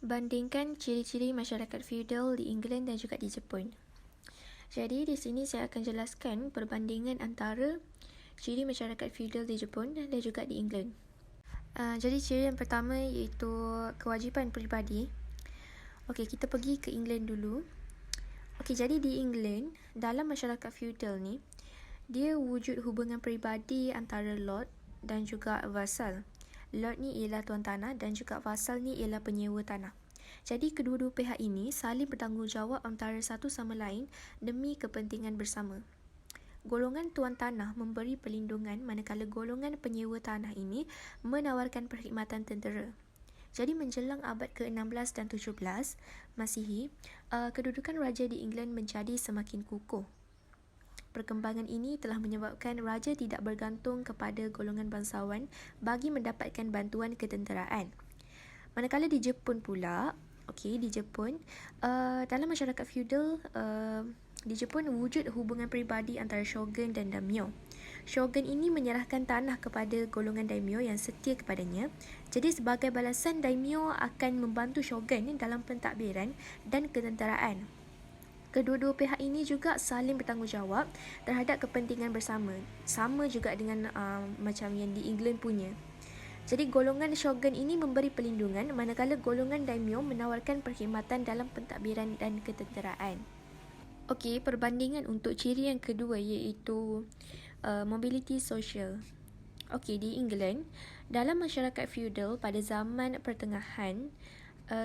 Bandingkan ciri-ciri masyarakat feudal di England dan juga di Jepun. Jadi di sini saya akan jelaskan perbandingan antara ciri masyarakat feudal di Jepun dan juga di England. Jadi ciri yang pertama iaitu kewajipan peribadi. Okey, kita pergi ke England dulu. Okey, jadi di England, dalam masyarakat feudal ni, dia wujud hubungan peribadi antara lord dan juga vassal. Lord ni ialah tuan tanah dan juga vassal ni ialah penyewa tanah. Jadi kedua-dua pihak ini saling bertanggungjawab antara satu sama lain demi kepentingan bersama. Golongan tuan tanah memberi perlindungan manakala golongan penyewa tanah ini menawarkan perkhidmatan tentera. Jadi menjelang abad ke-16 dan 17 Masihi, kedudukan raja di England menjadi semakin kukuh. Perkembangan ini telah menyebabkan raja tidak bergantung kepada golongan bangsawan bagi mendapatkan bantuan ketenteraan. Manakala di Jepun pula, di Jepun, dalam masyarakat feudal, di Jepun wujud hubungan peribadi antara shogun dan daimyo. Shogun ini menyerahkan tanah kepada golongan daimyo yang setia kepadanya. Jadi sebagai balasan, daimyo akan membantu shogun dalam pentadbiran dan ketenteraan. Kedua-dua pihak ini juga saling bertanggungjawab terhadap kepentingan bersama. Sama juga dengan macam yang di England punya. Jadi golongan shogun ini memberi perlindungan manakala golongan daimyo menawarkan perkhidmatan dalam pentadbiran dan ketenteraan. Okey, perbandingan untuk ciri yang kedua iaitu mobility sosial. Okey, di England, dalam masyarakat feudal pada zaman pertengahan,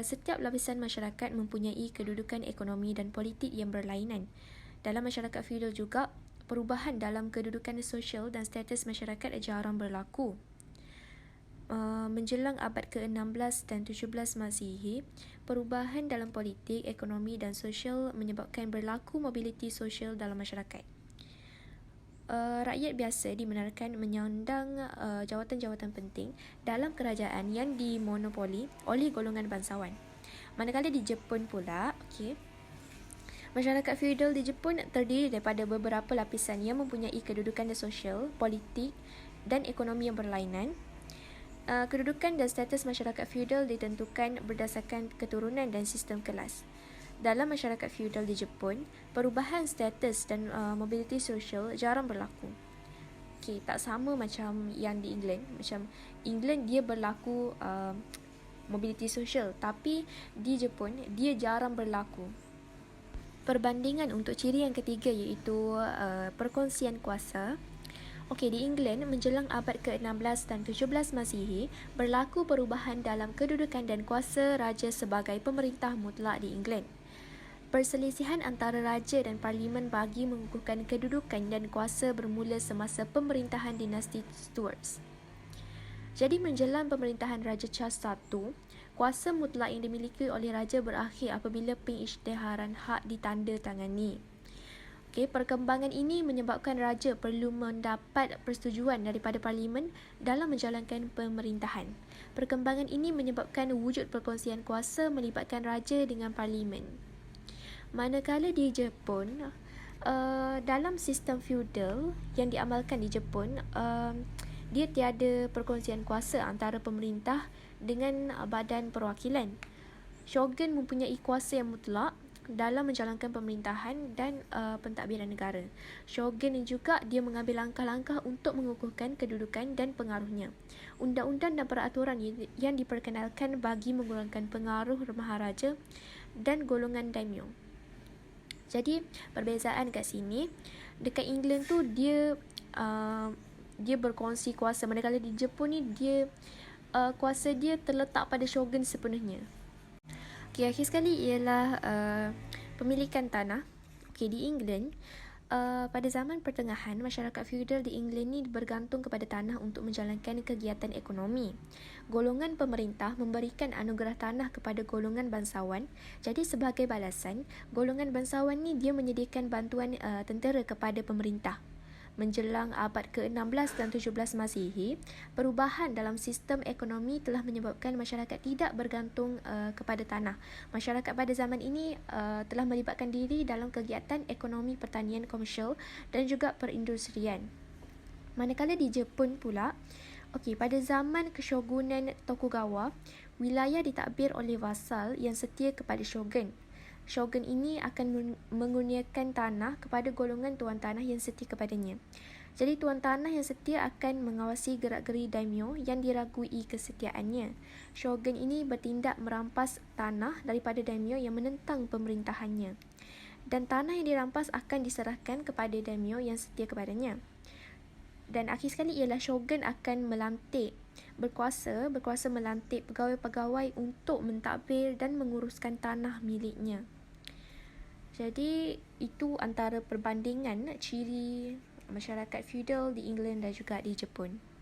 setiap lapisan masyarakat mempunyai kedudukan ekonomi dan politik yang berlainan. Dalam masyarakat feudal juga, perubahan dalam kedudukan sosial dan status masyarakat jarang berlaku. Menjelang abad ke-16 dan 17 Masihi, perubahan dalam politik, ekonomi dan sosial menyebabkan berlaku mobiliti sosial dalam masyarakat. Rakyat biasa dibenarkan menyandang jawatan-jawatan penting dalam kerajaan yang dimonopoli oleh golongan bangsawan. Manakala di Jepun pula, masyarakat feudal di Jepun terdiri daripada beberapa lapisan yang mempunyai kedudukan sosial, politik dan ekonomi yang berlainan. Kedudukan dan status masyarakat feudal ditentukan berdasarkan keturunan dan sistem kelas. Dalam masyarakat feudal di Jepun, perubahan status dan mobiliti sosial jarang berlaku. Tak sama macam yang di England. Macam England dia berlaku mobiliti sosial, tapi di Jepun dia jarang berlaku. Perbandingan untuk ciri yang ketiga iaitu perkongsian kuasa. Di England, menjelang abad ke-16 dan 17 Masihi, berlaku perubahan dalam kedudukan dan kuasa raja sebagai pemerintah mutlak di England. Perselisihan antara raja dan parlimen bagi mengukuhkan kedudukan dan kuasa bermula semasa pemerintahan dinasti Stuarts. Jadi menjelang pemerintahan Raja Charles I, kuasa mutlak yang dimiliki oleh raja berakhir apabila pengisytiharan hak ditandatangani. Perkembangan ini menyebabkan raja perlu mendapat persetujuan daripada parlimen dalam menjalankan pemerintahan. Perkembangan ini menyebabkan wujud perkongsian kuasa melibatkan raja dengan parlimen. Manakala di Jepun, dalam sistem feudal yang diamalkan di Jepun, dia tiada perkongsian kuasa antara pemerintah dengan badan perwakilan. Shogun mempunyai kuasa yang mutlak dalam menjalankan pemerintahan dan pentadbiran negara. Shogun juga dia mengambil langkah-langkah untuk mengukuhkan kedudukan dan pengaruhnya. Undang-undang dan peraturan yang diperkenalkan bagi mengurangkan pengaruh maharaja dan golongan daimyo. Jadi perbezaan kat sini, dekat England tu dia berkongsi kuasa, manakala di Jepun ni dia kuasa dia terletak pada shogun sepenuhnya. Akhir sekali ialah pemilikan tanah. Di England, pada zaman pertengahan, masyarakat feudal di England ni bergantung kepada tanah untuk menjalankan kegiatan ekonomi. Golongan pemerintah memberikan anugerah tanah kepada golongan bangsawan. Jadi sebagai balasan, golongan bangsawan ni dia menyediakan bantuan tentera kepada pemerintah. Menjelang abad ke-16 dan 17 Masihi, perubahan dalam sistem ekonomi telah menyebabkan masyarakat tidak bergantung kepada tanah. Masyarakat pada zaman ini telah melibatkan diri dalam kegiatan ekonomi pertanian komersial dan juga perindustrian. Manakala di Jepun pula, pada zaman keshogunan Tokugawa, wilayah ditadbir oleh vasal yang setia kepada shogun. Shogun ini akan mengurniakan tanah kepada golongan tuan tanah yang setia kepadanya. Jadi tuan tanah yang setia akan mengawasi gerak-geri daimyo yang diragui kesetiaannya. Shogun ini bertindak merampas tanah daripada daimyo yang menentang pemerintahannya. Dan tanah yang dirampas akan diserahkan kepada daimyo yang setia kepadanya. Dan akhir sekali ialah shogun akan berkuasa melantik pegawai-pegawai untuk mentadbir dan menguruskan tanah miliknya. Jadi itu antara perbandingan ciri masyarakat feudal di England dan juga di Jepun.